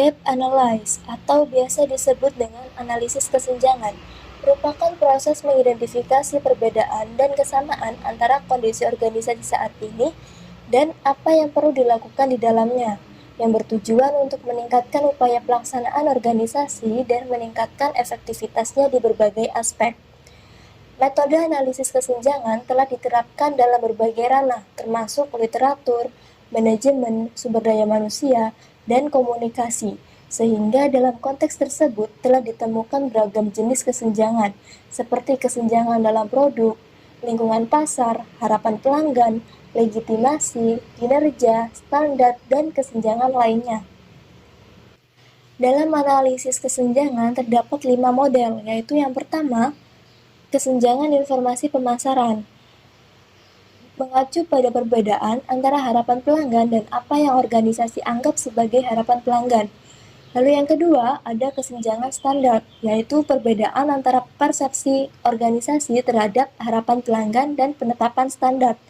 Gap analysis atau biasa disebut dengan analisis kesenjangan merupakan proses mengidentifikasi perbedaan dan kesamaan antara kondisi organisasi saat ini dan apa yang perlu dilakukan di dalamnya, yang bertujuan untuk meningkatkan upaya pelaksanaan organisasi dan meningkatkan efektivitasnya di berbagai aspek. Metode analisis kesenjangan telah diterapkan dalam berbagai ranah, termasuk literatur, manajemen, sumber daya manusia, dan komunikasi, sehingga dalam konteks tersebut telah ditemukan beragam jenis kesenjangan, seperti kesenjangan dalam produk, lingkungan pasar, harapan pelanggan, legitimasi, kinerja, standar, dan kesenjangan lainnya. Dalam analisis kesenjangan terdapat 5 model, yaitu yang pertama, kesenjangan informasi pemasaran, mengacu pada perbedaan antara harapan pelanggan dan apa yang organisasi anggap sebagai harapan pelanggan. Lalu yang kedua, ada kesenjangan standar, yaitu perbedaan antara persepsi organisasi terhadap harapan pelanggan dan penetapan standar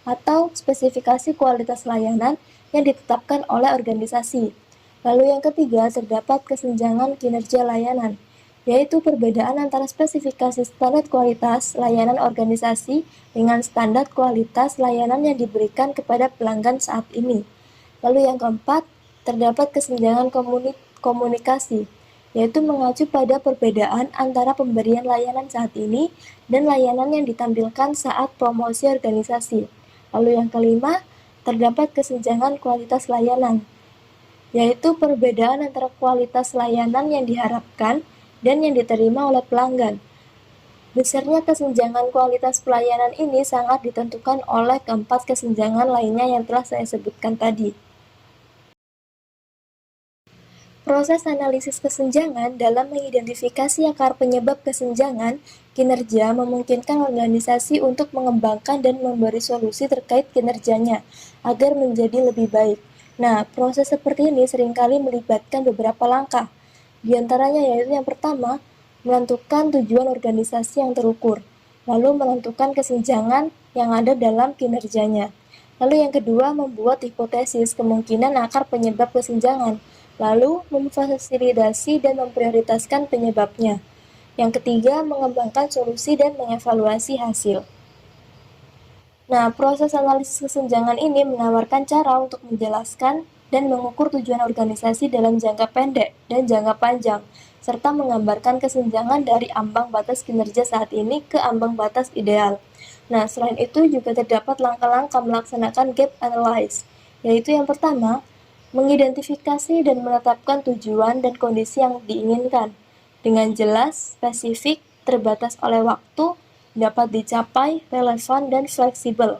atau spesifikasi kualitas layanan yang ditetapkan oleh organisasi. Lalu yang ketiga, terdapat kesenjangan kinerja layanan, yaitu perbedaan antara spesifikasi standar kualitas layanan organisasi dengan standar kualitas layanan yang diberikan kepada pelanggan saat ini. Lalu yang keempat, terdapat kesenjangan komunikasi, yaitu mengacu pada perbedaan antara pemberian layanan saat ini dan layanan yang ditampilkan saat promosi organisasi. Lalu yang kelima, terdapat kesenjangan kualitas layanan, yaitu perbedaan antara kualitas layanan yang diharapkan dan yang diterima oleh pelanggan. Besarnya kesenjangan kualitas pelayanan ini sangat ditentukan oleh keempat kesenjangan lainnya yang telah saya sebutkan tadi. Proses analisis kesenjangan dalam mengidentifikasi akar penyebab kesenjangan kinerja memungkinkan organisasi untuk mengembangkan dan memberi solusi terkait kinerjanya agar menjadi lebih baik. Nah, proses seperti ini seringkali melibatkan beberapa langkah. Di antaranya yaitu yang pertama, menentukan tujuan organisasi yang terukur, lalu menentukan kesenjangan yang ada dalam kinerjanya. Lalu yang kedua, membuat hipotesis kemungkinan akar penyebab kesenjangan, lalu memfasilitasi dan memprioritaskan penyebabnya. Yang ketiga, mengembangkan solusi dan mengevaluasi hasil. Nah, proses analisis kesenjangan ini menawarkan cara untuk menjelaskan dan mengukur tujuan organisasi dalam jangka pendek dan jangka panjang, serta menggambarkan kesenjangan dari ambang batas kinerja saat ini ke ambang batas ideal. Nah, selain itu juga terdapat langkah-langkah melaksanakan gap analysis, yaitu yang pertama, mengidentifikasi dan menetapkan tujuan dan kondisi yang diinginkan dengan jelas, spesifik, terbatas oleh waktu, dapat dicapai, relevan, dan fleksibel.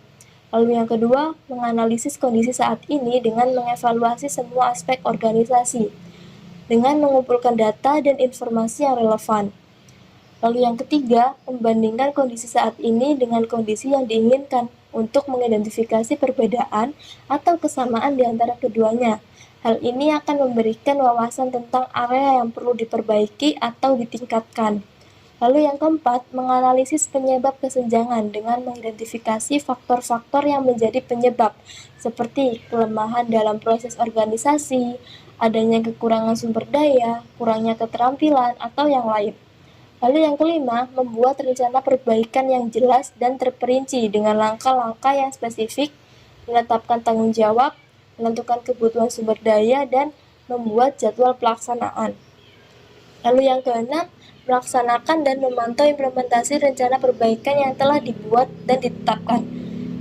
Lalu yang kedua, menganalisis kondisi saat ini dengan mengevaluasi semua aspek organisasi, dengan mengumpulkan data dan informasi yang relevan. Lalu yang ketiga, membandingkan kondisi saat ini dengan kondisi yang diinginkan untuk mengidentifikasi perbedaan atau kesamaan di antara keduanya. Hal ini akan memberikan wawasan tentang area yang perlu diperbaiki atau ditingkatkan. Lalu yang keempat, menganalisis penyebab kesenjangan dengan mengidentifikasi faktor-faktor yang menjadi penyebab, seperti kelemahan dalam proses organisasi, adanya kekurangan sumber daya, kurangnya keterampilan, atau yang lain. Lalu yang kelima, membuat rencana perbaikan yang jelas dan terperinci dengan langkah-langkah yang spesifik, menetapkan tanggung jawab, menentukan kebutuhan sumber daya, dan membuat jadwal pelaksanaan. Lalu yang keenam, melaksanakan dan memantau implementasi rencana perbaikan yang telah dibuat dan ditetapkan.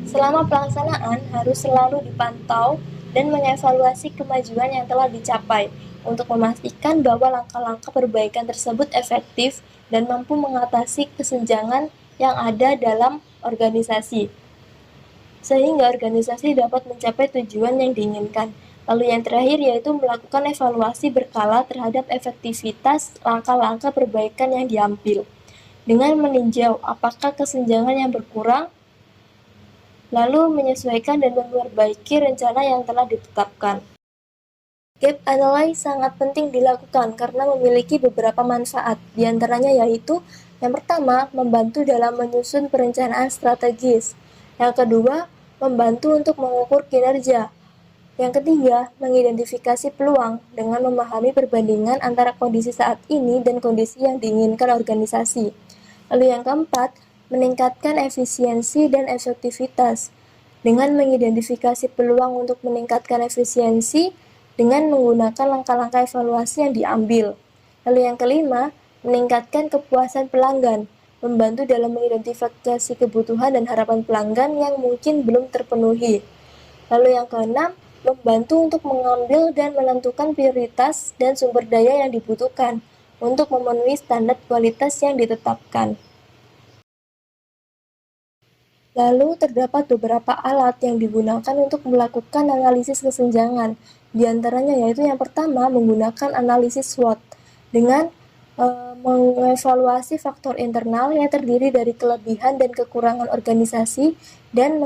Selama pelaksanaan harus selalu dipantau dan mengevaluasi kemajuan yang telah dicapai untuk memastikan bahwa langkah-langkah perbaikan tersebut efektif dan mampu mengatasi kesenjangan yang ada dalam organisasi, sehingga organisasi dapat mencapai tujuan yang diinginkan. Lalu yang terakhir yaitu melakukan evaluasi berkala terhadap efektivitas langkah-langkah perbaikan yang diambil, dengan meninjau apakah kesenjangan yang berkurang, lalu menyesuaikan dan memperbaiki rencana yang telah ditetapkan. Gap analysis sangat penting dilakukan karena memiliki beberapa manfaat, di antaranya yaitu yang pertama, membantu dalam menyusun perencanaan strategis. Yang kedua, membantu untuk mengukur kinerja. Yang ketiga, mengidentifikasi peluang dengan memahami perbandingan antara kondisi saat ini dan kondisi yang diinginkan organisasi. Lalu yang keempat, meningkatkan efisiensi dan efektivitas dengan mengidentifikasi peluang untuk meningkatkan efisiensi dengan menggunakan langkah-langkah evaluasi yang diambil. Lalu yang kelima, meningkatkan kepuasan pelanggan, membantu dalam mengidentifikasi kebutuhan dan harapan pelanggan yang mungkin belum terpenuhi. Lalu yang keenam, membantu untuk mengambil dan menentukan prioritas dan sumber daya yang dibutuhkan untuk memenuhi standar kualitas yang ditetapkan. Lalu terdapat beberapa alat yang digunakan untuk melakukan analisis kesenjangan. Di antaranya yaitu yang pertama menggunakan analisis SWOT dengan mengevaluasi faktor internal yang terdiri dari kelebihan dan kekurangan organisasi dan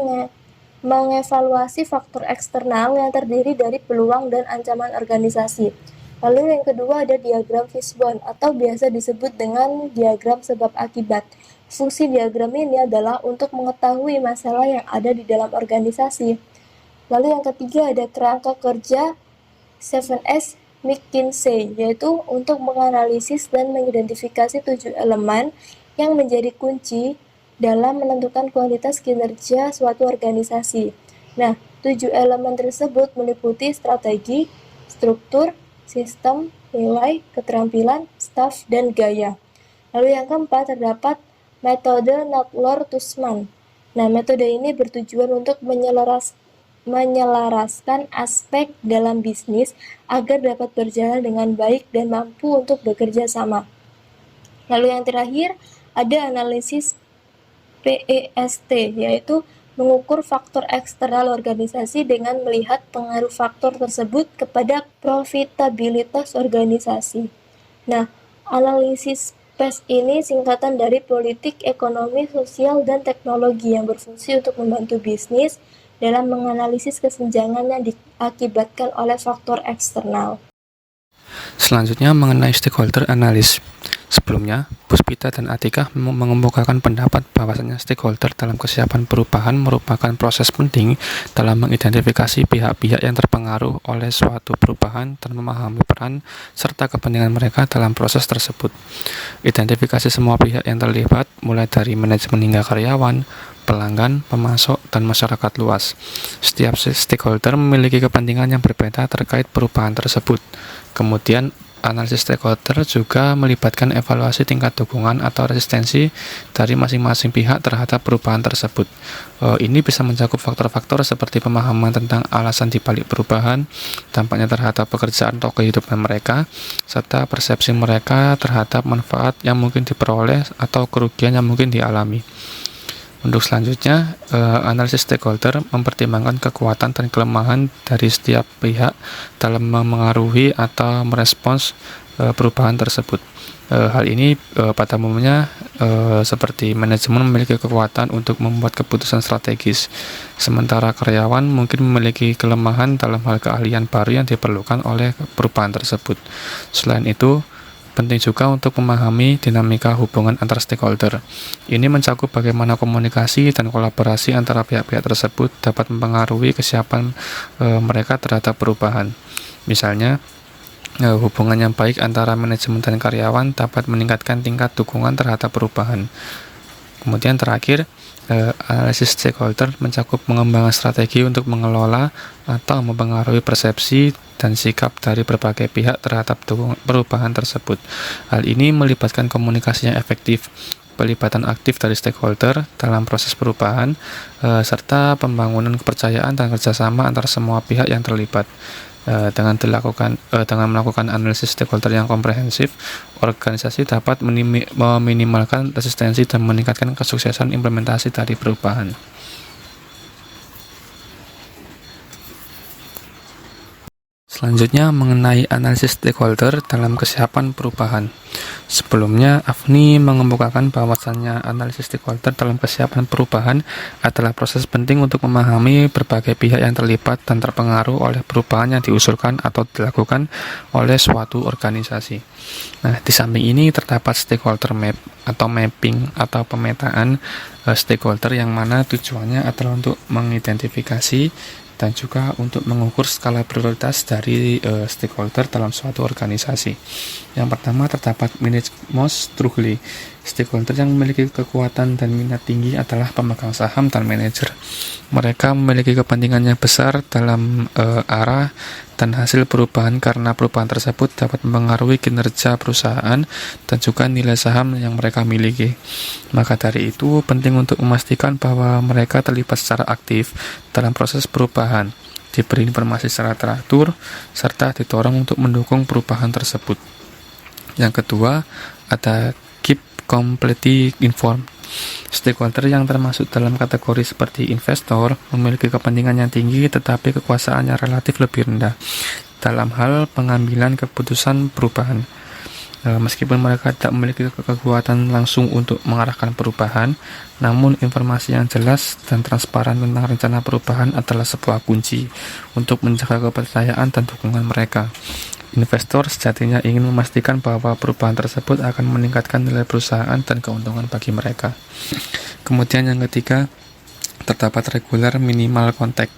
mengevaluasi faktor eksternal yang terdiri dari peluang dan ancaman organisasi. Lalu yang kedua ada diagram Fishbone atau biasa disebut dengan diagram sebab akibat. Fungsi diagram ini adalah untuk mengetahui masalah yang ada di dalam organisasi. Lalu yang ketiga ada kerangka kerja 7S McKinsey, yaitu untuk menganalisis dan mengidentifikasi 7 elemen yang menjadi kunci dalam menentukan kualitas kinerja suatu organisasi. Nah, 7 elemen tersebut meliputi strategi, struktur, sistem, nilai, keterampilan, staf, dan gaya. Lalu yang keempat terdapat metode Nadler-Tussman. Nah, metode ini bertujuan untuk menyelaraskan aspek dalam bisnis agar dapat berjalan dengan baik dan mampu untuk bekerja sama. Lalu yang terakhir ada analisis PEST, yaitu mengukur faktor eksternal organisasi dengan melihat pengaruh faktor tersebut kepada profitabilitas organisasi. Nah, analisis PES ini singkatan dari politik, ekonomi, sosial, dan teknologi yang berfungsi untuk membantu bisnis dalam menganalisis kesenjangan yang diakibatkan oleh faktor eksternal. Selanjutnya mengenai stakeholder analysis. Sebelumnya, Puspita dan Atika mengemukakan pendapat bahwasanya stakeholder dalam kesiapan perubahan merupakan proses penting dalam mengidentifikasi pihak-pihak yang terpengaruh oleh suatu perubahan dan memahami peran serta kepentingan mereka dalam proses tersebut. Identifikasi semua pihak yang terlibat, mulai dari manajemen hingga karyawan, pelanggan, pemasok, dan masyarakat luas. Setiap stakeholder memiliki kepentingan yang berbeda terkait perubahan tersebut. Kemudian, analisis stakeholder juga melibatkan evaluasi tingkat dukungan atau resistensi dari masing-masing pihak terhadap perubahan tersebut. Ini bisa mencakup faktor-faktor seperti pemahaman tentang alasan dibalik perubahan, dampaknya terhadap pekerjaan atau kehidupan mereka, serta persepsi mereka terhadap manfaat yang mungkin diperoleh atau kerugian yang mungkin dialami. Untuk selanjutnya, analisis stakeholder mempertimbangkan kekuatan dan kelemahan dari setiap pihak dalam memengaruhi atau merespons perubahan tersebut. Hal ini pada umumnya seperti manajemen memiliki kekuatan untuk membuat keputusan strategis, sementara karyawan mungkin memiliki kelemahan dalam hal keahlian baru yang diperlukan oleh perubahan tersebut. Selain itu, penting juga untuk memahami dinamika hubungan antar stakeholder. Ini mencakup bagaimana komunikasi dan kolaborasi antara pihak-pihak tersebut dapat mempengaruhi kesiapan mereka terhadap perubahan. Misalnya, hubungan yang baik antara manajemen dan karyawan dapat meningkatkan tingkat dukungan terhadap perubahan. Kemudian terakhir, analisis stakeholder mencakup mengembangkan strategi untuk mengelola atau mempengaruhi persepsi dan sikap dari berbagai pihak terhadap perubahan tersebut. Hal ini melibatkan komunikasi yang efektif, pelibatan aktif dari stakeholder dalam proses perubahan, serta pembangunan kepercayaan dan kerjasama antara semua pihak yang terlibat. Dengan melakukan analisis stakeholder yang komprehensif, organisasi dapat meminimalkan resistensi dan meningkatkan kesuksesan implementasi dari perubahan. Selanjutnya mengenai analisis stakeholder dalam kesiapan perubahan. Sebelumnya, Afni mengemukakan bahwasannya analisis stakeholder dalam kesiapan perubahan adalah proses penting untuk memahami berbagai pihak yang terlibat dan terpengaruh oleh perubahan yang diusulkan atau dilakukan oleh suatu organisasi. Nah, di samping ini terdapat stakeholder map atau mapping atau pemetaan stakeholder yang mana tujuannya adalah untuk mengidentifikasi dan juga untuk mengukur skala prioritas dari stakeholder dalam suatu organisasi. Yang pertama terdapat manage most strongly. Stakeholder yang memiliki kekuatan dan minat tinggi adalah pemegang saham dan manajer. Mereka memiliki kepentingan yang besar dalam arah dan hasil perubahan karena perubahan tersebut dapat mempengaruhi kinerja perusahaan dan juga nilai saham yang mereka miliki. Maka dari itu penting untuk memastikan bahwa mereka terlibat secara aktif dalam proses perubahan, diberi informasi secara teratur, serta didorong untuk mendukung perubahan tersebut. Yang kedua, ada keep completely informed. Stakeholder yang termasuk dalam kategori seperti investor memiliki kepentingan yang tinggi tetapi kekuasaannya relatif lebih rendah dalam hal pengambilan keputusan perubahan. Meskipun mereka tidak memiliki kekuatan langsung untuk mengarahkan perubahan, namun informasi yang jelas dan transparan tentang rencana perubahan adalah sebuah kunci untuk menjaga kepercayaan dan dukungan mereka. Investor sejatinya ingin memastikan bahwa perubahan tersebut akan meningkatkan nilai perusahaan dan keuntungan bagi mereka. Kemudian yang ketiga, terdapat regular minimal contact.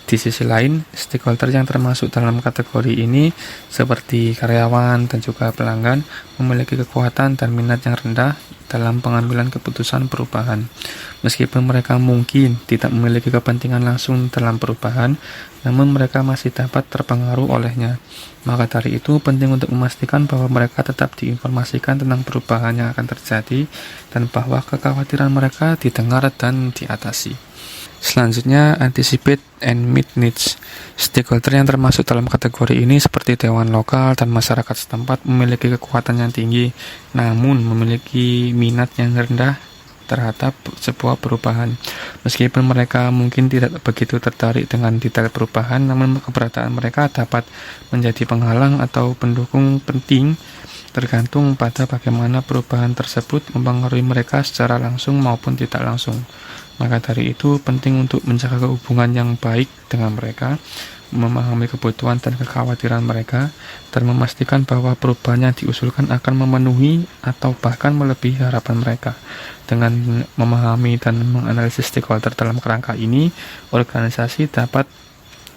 Di sisi lain, stakeholder yang termasuk dalam kategori ini seperti karyawan dan juga pelanggan memiliki kekuatan dan minat yang rendah dalam pengambilan keputusan perubahan. Meskipun mereka mungkin tidak memiliki kepentingan langsung dalam perubahan, namun mereka masih dapat terpengaruh olehnya. Maka dari itu penting untuk memastikan bahwa mereka tetap diinformasikan tentang perubahan yang akan terjadi dan bahwa kekhawatiran mereka didengar dan diatasi. Selanjutnya, anticipate and meet needs. Stakeholder yang termasuk dalam kategori ini seperti dewan lokal dan masyarakat setempat memiliki kekuatan yang tinggi, namun memiliki minat yang rendah terhadap sebuah perubahan. Meskipun mereka mungkin tidak begitu tertarik dengan detail perubahan, namun keberadaan mereka dapat menjadi penghalang atau pendukung penting tergantung pada bagaimana perubahan tersebut mempengaruhi mereka secara langsung maupun tidak langsung. Maka dari itu penting untuk menjaga hubungan yang baik dengan mereka, memahami kebutuhan dan kekhawatiran mereka, dan memastikan bahwa perubahan yang diusulkan akan memenuhi atau bahkan melebihi harapan mereka. Dengan memahami dan menganalisis stakeholder dalam kerangka ini, organisasi dapat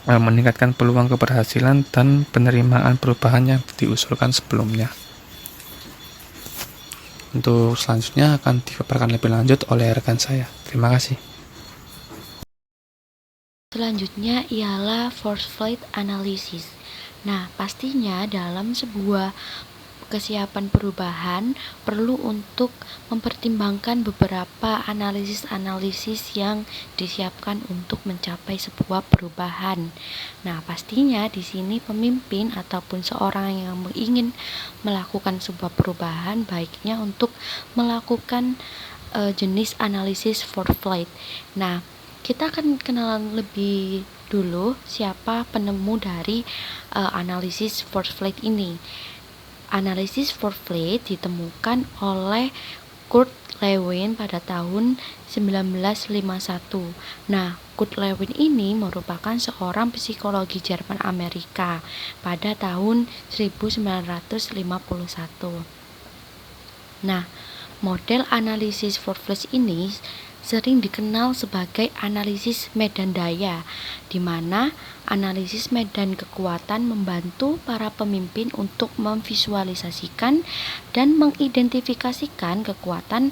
meningkatkan peluang keberhasilan dan penerimaan perubahan yang diusulkan sebelumnya. Untuk selanjutnya akan dipaparkan lebih lanjut oleh rekan saya. Terima kasih. Selanjutnya ialah force flight analysis. Nah, pastinya dalam sebuah kesiapan perubahan perlu untuk mempertimbangkan beberapa analisis-analisis yang disiapkan untuk mencapai sebuah perubahan. Nah, pastinya di sini pemimpin ataupun seorang yang ingin melakukan sebuah perubahan baiknya untuk melakukan jenis analisis force flight. Nah, kita akan kenalan lebih dulu siapa penemu dari analisis force flight ini. Analisis force flight ditemukan oleh Kurt Lewin pada tahun 1951. Nah, Kurt Lewin ini merupakan seorang psikologi Jerman Amerika pada tahun 1951. Nah, model analisis force flight ini sering dikenal sebagai analisis medan daya, di mana analisis medan kekuatan membantu para pemimpin untuk memvisualisasikan dan mengidentifikasikan kekuatan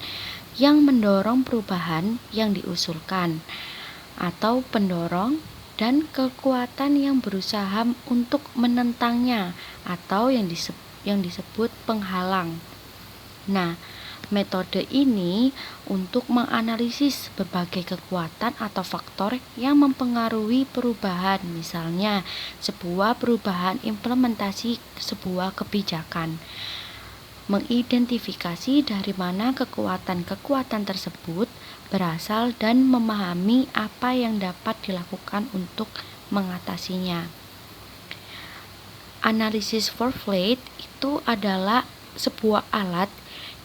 yang mendorong perubahan yang diusulkan, atau pendorong, dan kekuatan yang berusaha untuk menentangnya, atau yang disebut penghalang. Nah, metode ini untuk menganalisis berbagai kekuatan atau faktor yang mempengaruhi perubahan, misalnya sebuah perubahan implementasi sebuah kebijakan. Mengidentifikasi dari mana kekuatan-kekuatan tersebut berasal dan memahami apa yang dapat dilakukan untuk mengatasinya. Analisis force flight itu adalah sebuah alat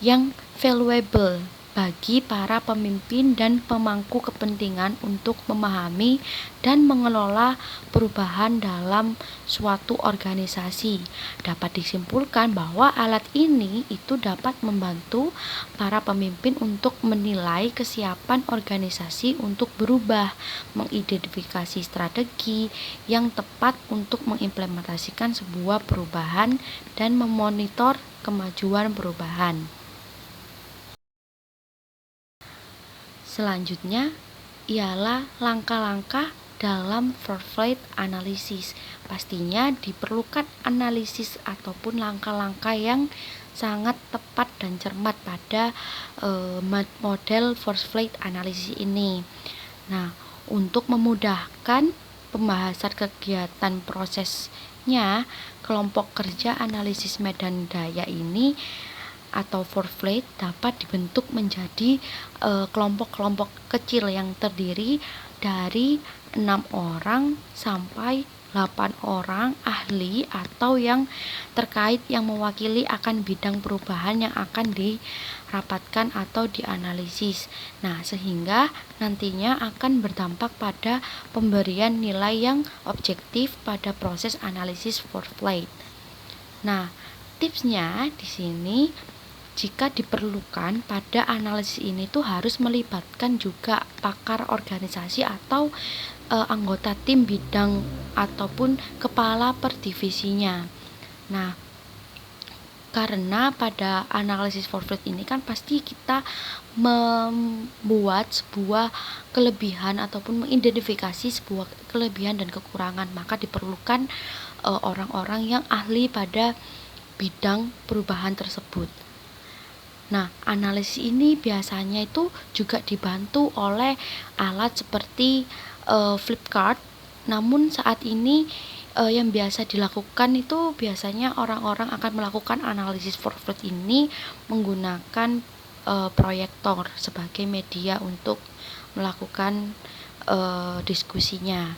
yang valuable bagi para pemimpin dan pemangku kepentingan untuk memahami dan mengelola perubahan dalam suatu organisasi. Dapat disimpulkan bahwa alat ini itu dapat membantu para pemimpin untuk menilai kesiapan organisasi untuk berubah, mengidentifikasi strategi yang tepat untuk mengimplementasikan sebuah perubahan, dan memonitor kemajuan perubahan. Selanjutnya ialah langkah-langkah dalam foresight analysis. Pastinya diperlukan analisis ataupun langkah-langkah yang sangat tepat dan cermat pada model foresight analysis ini. Nah, untuk memudahkan pembahasan kegiatan prosesnya, kelompok kerja analisis medan daya ini atau foresight dapat dibentuk menjadi kelompok-kelompok kecil yang terdiri dari 6 orang sampai 8 orang ahli atau yang terkait yang mewakili akan bidang perubahan yang akan dirapatkan atau dianalisis. Nah, sehingga nantinya akan berdampak pada pemberian nilai yang objektif pada proses analisis foresight. Nah, tipsnya di sini, jika diperlukan pada analisis ini tuh harus melibatkan juga pakar organisasi atau anggota tim bidang ataupun kepala per divisinya. Nah, karena pada analisis foresight ini kan pasti kita membuat sebuah kelebihan ataupun mengidentifikasi sebuah kelebihan dan kekurangan, maka diperlukan orang-orang yang ahli pada bidang perubahan tersebut. Nah, analisis ini biasanya itu juga dibantu oleh alat seperti flipchart. Namun saat ini yang biasa dilakukan itu biasanya orang-orang akan melakukan analisis foresight ini menggunakan proyektor sebagai media untuk melakukan diskusinya,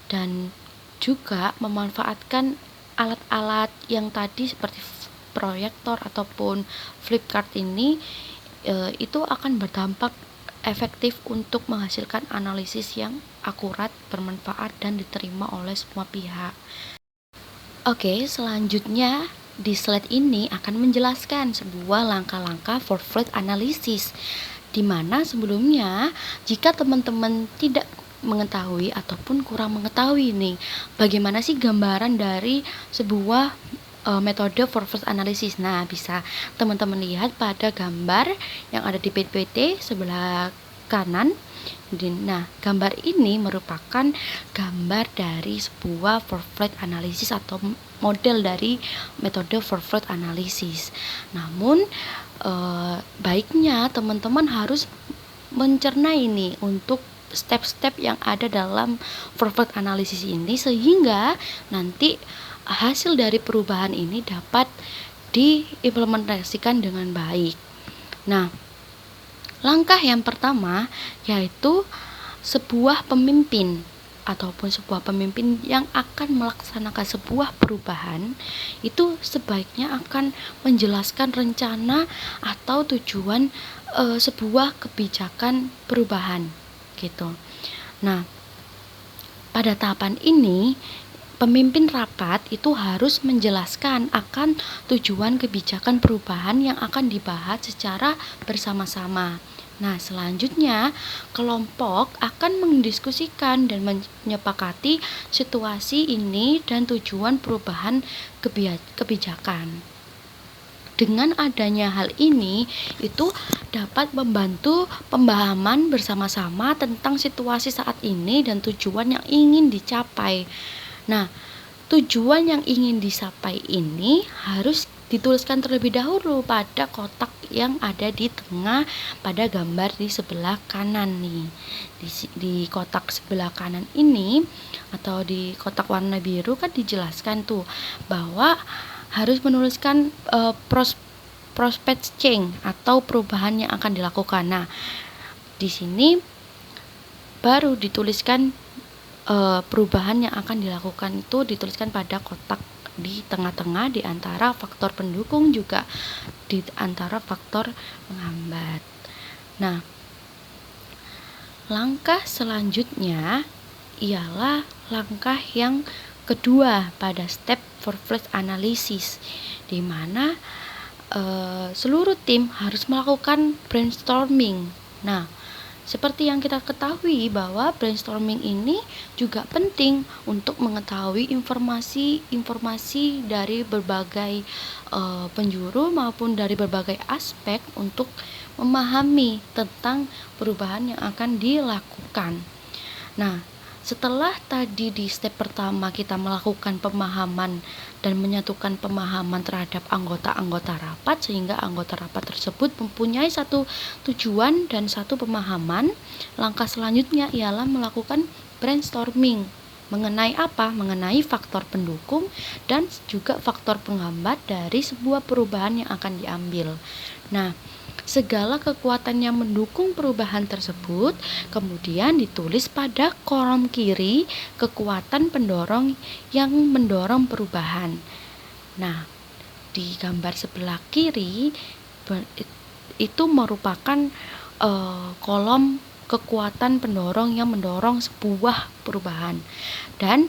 dan juga memanfaatkan alat-alat yang tadi seperti proyektor ataupun flipchart ini itu akan berdampak efektif untuk menghasilkan analisis yang akurat, bermanfaat, dan diterima oleh semua pihak. Oke, selanjutnya di slide ini akan menjelaskan sebuah langkah-langkah foresight analysis, di mana sebelumnya jika teman-teman tidak mengetahui ataupun kurang mengetahui nih bagaimana sih gambaran dari sebuah metode foresight analysis. Nah, bisa teman-teman lihat pada gambar yang ada di PPT sebelah kanan. Nah, gambar ini merupakan gambar dari sebuah foresight analysis atau model dari metode foresight analysis. Namun, baiknya teman-teman harus mencerna ini untuk step-step yang ada dalam foresight analysis ini, sehingga nanti hasil dari perubahan ini dapat diimplementasikan dengan baik. Nah, langkah yang pertama yaitu sebuah pemimpin ataupun sebuah pemimpin yang akan melaksanakan sebuah perubahan itu sebaiknya akan menjelaskan rencana atau tujuan sebuah kebijakan perubahan gitu. Nah, pada tahapan ini pemimpin rapat itu harus menjelaskan akan tujuan kebijakan perubahan yang akan dibahas secara bersama-sama. Nah, selanjutnya kelompok akan mendiskusikan dan menyepakati situasi ini dan tujuan perubahan kebijakan. Dengan adanya hal ini, itu dapat membantu pemahaman bersama-sama tentang situasi saat ini dan tujuan yang ingin dicapai. Nah, tujuan yang ingin dicapai ini harus dituliskan terlebih dahulu pada kotak yang ada di tengah pada gambar di sebelah kanan nih. Di kotak sebelah kanan ini atau di kotak warna biru kan dijelaskan tuh bahwa harus menuliskan prospect change atau perubahan yang akan dilakukan. Nah, di sini baru dituliskan perubahan yang akan dilakukan itu dituliskan pada kotak di tengah-tengah di antara faktor pendukung juga di antara faktor penghambat. Nah, langkah selanjutnya ialah langkah yang kedua pada step for flight analysis, di mana seluruh tim harus melakukan brainstorming. Nah, seperti yang kita ketahui bahwa brainstorming ini juga penting untuk mengetahui informasi-informasi dari berbagai penjuru maupun dari berbagai aspek untuk memahami tentang perubahan yang akan dilakukan. Nah, setelah tadi di step pertama kita melakukan pemahaman dan menyatukan pemahaman terhadap anggota-anggota rapat sehingga anggota rapat tersebut mempunyai satu tujuan dan satu pemahaman, langkah selanjutnya ialah melakukan brainstorming. Mengenai apa? Mengenai faktor pendukung dan juga faktor penghambat dari sebuah perubahan yang akan diambil. Nah, segala kekuatan yang mendukung perubahan tersebut kemudian ditulis pada kolom kiri kekuatan pendorong yang mendorong perubahan. Nah, di gambar sebelah kiri itu merupakan kolom kekuatan pendorong yang mendorong sebuah perubahan, dan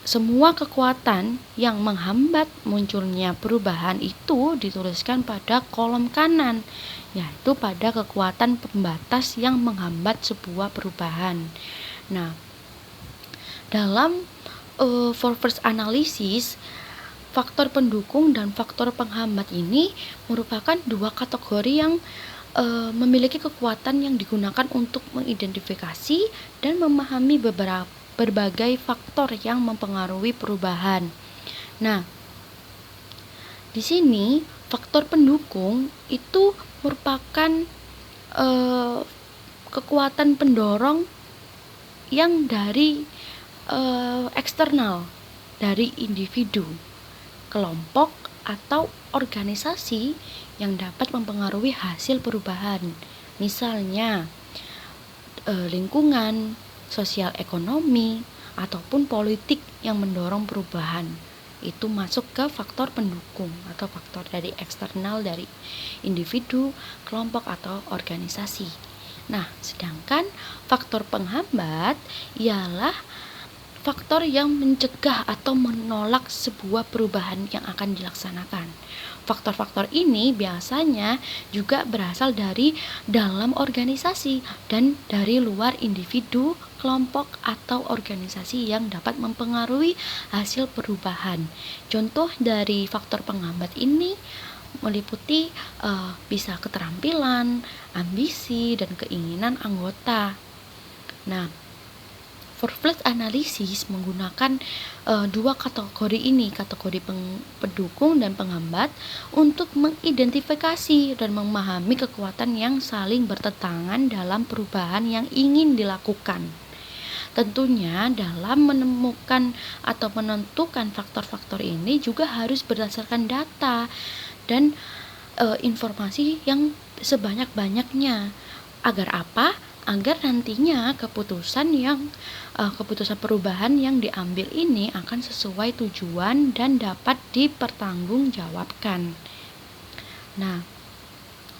semua kekuatan yang menghambat munculnya perubahan itu dituliskan pada kolom kanan, yaitu pada kekuatan pembatas yang menghambat sebuah perubahan. Nah, dalam for first analysis, faktor pendukung dan faktor penghambat ini merupakan dua kategori yang memiliki kekuatan yang digunakan untuk mengidentifikasi dan memahami berbagai faktor yang mempengaruhi perubahan. Nah, di sini faktor pendukung itu merupakan kekuatan pendorong yang dari eksternal, dari individu, kelompok, atau organisasi yang dapat mempengaruhi hasil perubahan. Misalnya lingkungan, sosial ekonomi, ataupun politik yang mendorong perubahan. Itu masuk ke faktor pendukung atau faktor dari eksternal dari individu, kelompok, atau organisasi. Nah, sedangkan faktor penghambat ialah faktor yang mencegah atau menolak sebuah perubahan yang akan dilaksanakan. Faktor-faktor ini biasanya juga berasal dari dalam organisasi dan dari luar individu, kelompok, atau organisasi yang dapat mempengaruhi hasil perubahan. Contoh dari faktor penghambat ini meliputi bisa keterampilan, ambisi, dan keinginan anggota. Nah, for flight analysis menggunakan dua kategori ini, kategori pendukung dan penghambat, untuk mengidentifikasi dan memahami kekuatan yang saling bertentangan dalam perubahan yang ingin dilakukan. Tentunya dalam menemukan atau menentukan faktor-faktor ini juga harus berdasarkan data dan informasi yang sebanyak-banyaknya. Agar apa? Agar nantinya keputusan perubahan yang diambil ini akan sesuai tujuan dan dapat dipertanggungjawabkan. Nah,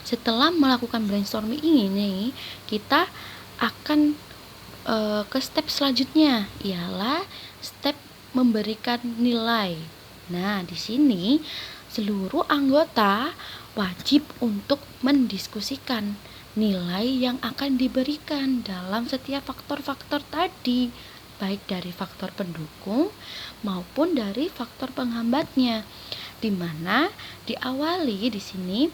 setelah melakukan brainstorming ini, kita akan ke step selanjutnya, ialah step memberikan nilai. Nah, di sini seluruh anggota wajib untuk mendiskusikan nilai yang akan diberikan dalam setiap faktor-faktor tadi, baik dari faktor pendukung maupun dari faktor penghambatnya, di mana diawali di sini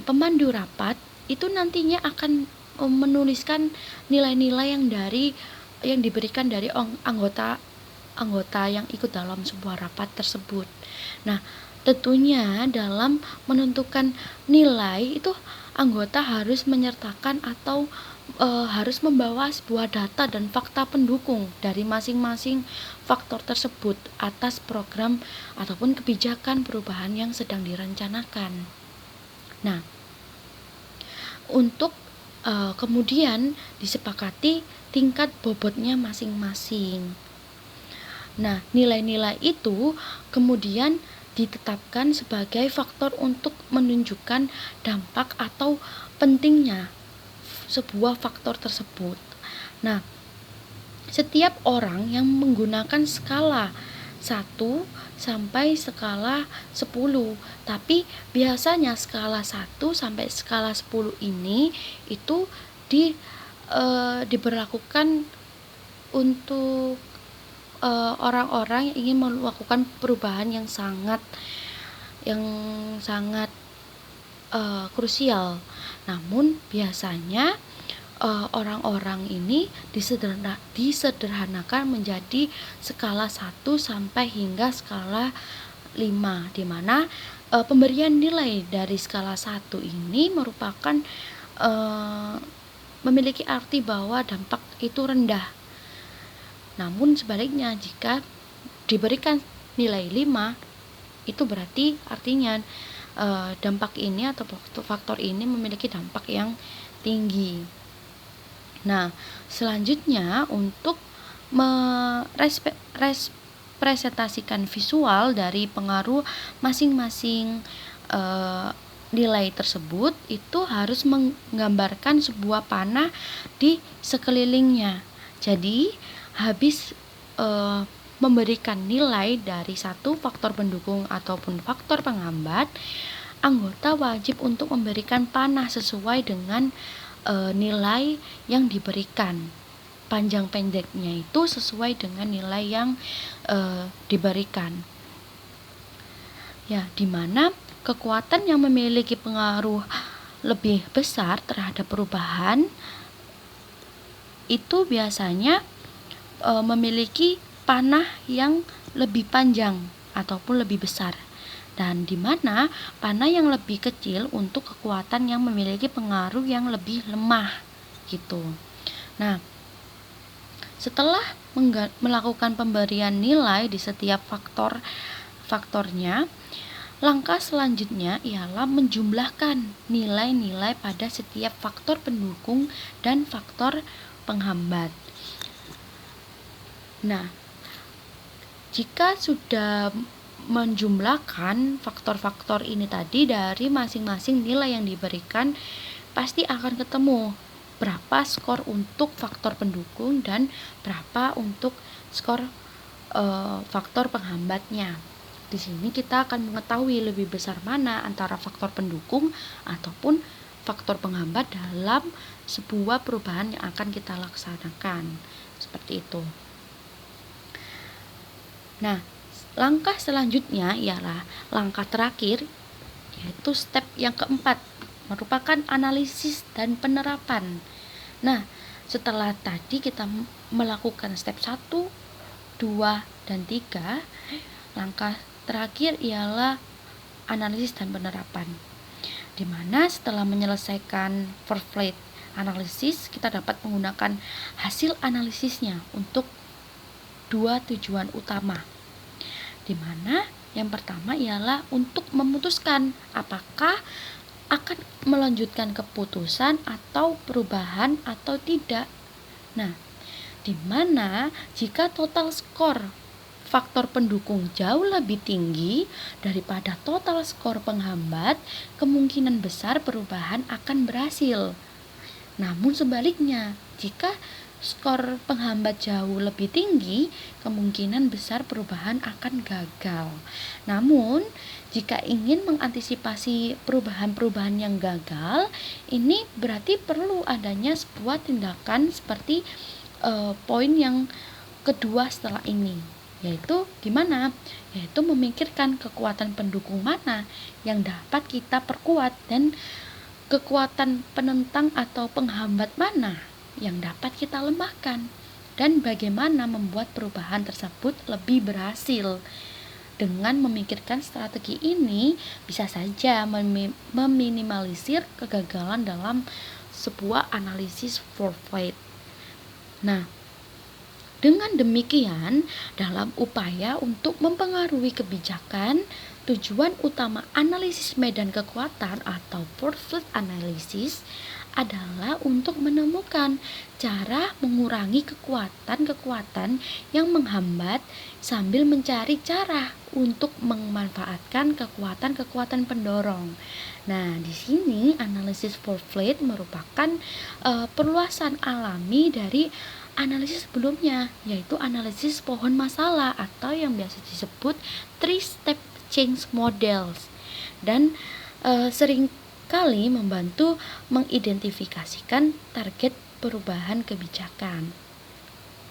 pemandu rapat itu nantinya akan menuliskan nilai-nilai yang diberikan dari anggota yang ikut dalam sebuah rapat tersebut. Nah, tentunya dalam menentukan nilai itu anggota harus menyertakan atau harus membawa sebuah data dan fakta pendukung dari masing-masing faktor tersebut atas program ataupun kebijakan perubahan yang sedang direncanakan. Nah, untuk kemudian disepakati tingkat bobotnya masing-masing. Nah, nilai-nilai itu kemudian ditetapkan sebagai faktor untuk menunjukkan dampak atau pentingnya sebuah faktor tersebut. Nah, setiap orang yang menggunakan skala 1 sampai skala 10, tapi biasanya skala 1 sampai skala 10 ini itu diberlakukan untuk orang-orang yang ingin melakukan perubahan yang sangat krusial. Namun biasanya orang-orang ini disederhanakan menjadi skala 1 sampai hingga skala 5, di mana pemberian nilai dari skala 1 ini merupakan memiliki arti bahwa dampak itu rendah. Namun sebaliknya, jika diberikan nilai 5, itu berarti artinya dampak ini atau faktor ini memiliki dampak yang tinggi. Nah, selanjutnya untuk merepresentasikan visual dari pengaruh masing-masing nilai tersebut, itu harus menggambarkan sebuah panah di sekelilingnya. Jadi, habis memberikan nilai dari satu faktor pendukung ataupun faktor penghambat, anggota wajib untuk memberikan panah sesuai dengan nilai yang diberikan. Panjang pendeknya itu sesuai dengan nilai yang diberikan. Ya, di mana kekuatan yang memiliki pengaruh lebih besar terhadap perubahan itu biasanya memiliki panah yang lebih panjang ataupun lebih besar, dan di mana panah yang lebih kecil untuk kekuatan yang memiliki pengaruh yang lebih lemah gitu. Nah, setelah melakukan pemberian nilai di setiap faktornya, langkah selanjutnya ialah menjumlahkan nilai-nilai pada setiap faktor pendukung dan faktor penghambat. Nah, jika sudah menjumlahkan faktor-faktor ini tadi dari masing-masing nilai yang diberikan, pasti akan ketemu berapa skor untuk faktor pendukung dan berapa untuk skor faktor penghambatnya. Di sini kita akan mengetahui lebih besar mana antara faktor pendukung ataupun faktor penghambat dalam sebuah perubahan yang akan kita laksanakan. Seperti itu. Nah, langkah selanjutnya ialah langkah terakhir, yaitu step yang keempat, merupakan analisis dan penerapan. Nah, setelah tadi kita melakukan step 1, 2, dan 3, langkah terakhir ialah analisis dan penerapan. Di mana setelah menyelesaikan first flight analisis, kita dapat menggunakan hasil analisisnya untuk dua tujuan utama, di mana yang pertama ialah untuk memutuskan apakah akan melanjutkan keputusan atau perubahan atau tidak. Nah, di mana jika total skor faktor pendukung jauh lebih tinggi daripada total skor penghambat, kemungkinan besar perubahan akan berhasil. Namun sebaliknya, jika skor penghambat jauh lebih tinggi, kemungkinan besar perubahan akan gagal. Namun, jika ingin mengantisipasi perubahan-perubahan yang gagal, ini berarti perlu adanya sebuah tindakan seperti poin yang kedua setelah ini, yaitu gimana? Yaitu memikirkan kekuatan pendukung mana yang dapat kita perkuat dan kekuatan penentang atau penghambat mana yang dapat kita lemahkan, dan bagaimana membuat perubahan tersebut lebih berhasil. Dengan memikirkan strategi ini, bisa saja meminimalisir kegagalan dalam sebuah analisis for flight. Nah, dengan demikian, dalam upaya untuk mempengaruhi kebijakan, tujuan utama analisis medan kekuatan atau force field analysis adalah untuk menemukan cara mengurangi kekuatan-kekuatan yang menghambat sambil mencari cara untuk memanfaatkan kekuatan-kekuatan pendorong. Nah, di sini analisis Forfeit merupakan perluasan alami dari analisis sebelumnya, yaitu analisis pohon masalah atau yang biasa disebut three step change models, dan seringkali membantu mengidentifikasikan target perubahan kebijakan.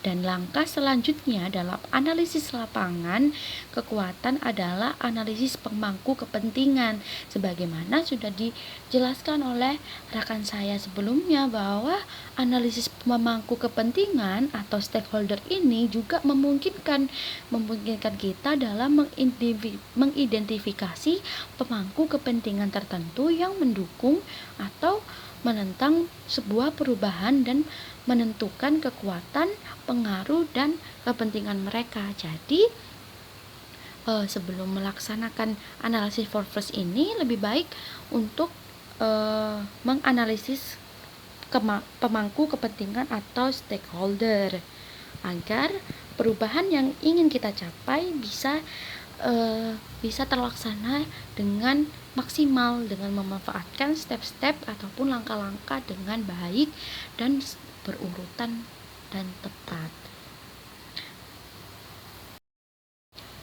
Dan langkah selanjutnya dalam analisis lapangan kekuatan adalah analisis pemangku kepentingan. Sebagaimana sudah dijelaskan oleh rekan saya sebelumnya, bahwa analisis pemangku kepentingan atau stakeholder ini juga memungkinkan kita dalam mengidentifikasi pemangku kepentingan tertentu yang mendukung atau menentang sebuah perubahan dan menentukan kekuatan, pengaruh, dan kepentingan mereka. Jadi sebelum melaksanakan analisis Forfeit ini lebih baik untuk menganalisis pemangku kepentingan atau stakeholder agar perubahan yang ingin kita capai bisa terlaksana dengan maksimal, dengan memanfaatkan step-step ataupun langkah-langkah dengan baik dan berurutan dan tepat.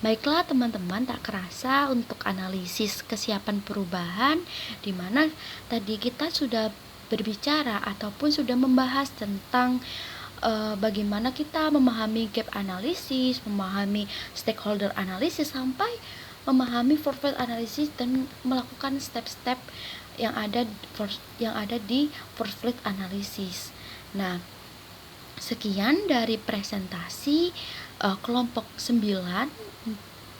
Baiklah teman-teman, tak kerasa untuk analisis kesiapan perubahan, di mana tadi kita sudah berbicara ataupun sudah membahas tentang bagaimana kita memahami gap analisis, memahami stakeholder analisis, sampai memahami Forfeit analisis dan melakukan step-step yang ada di Forfeit analisis. Nah, sekian dari presentasi kelompok 9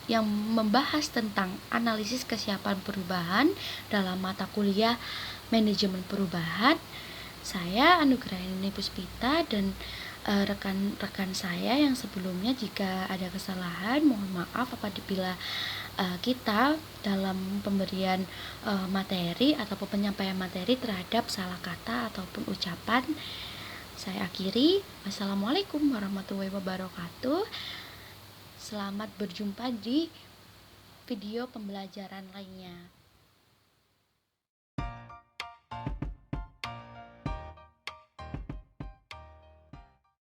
yang membahas tentang analisis kesiapan perubahan dalam mata kuliah manajemen perubahan. Saya Anugrahini Puspita dan rekan-rekan saya yang sebelumnya, jika ada kesalahan mohon maaf apabila kita dalam pemberian materi ataupun penyampaian materi terhadap salah kata ataupun ucapan. Saya akhiri. Wassalamualaikum warahmatullahi wabarakatuh. Selamat berjumpa di video pembelajaran lainnya.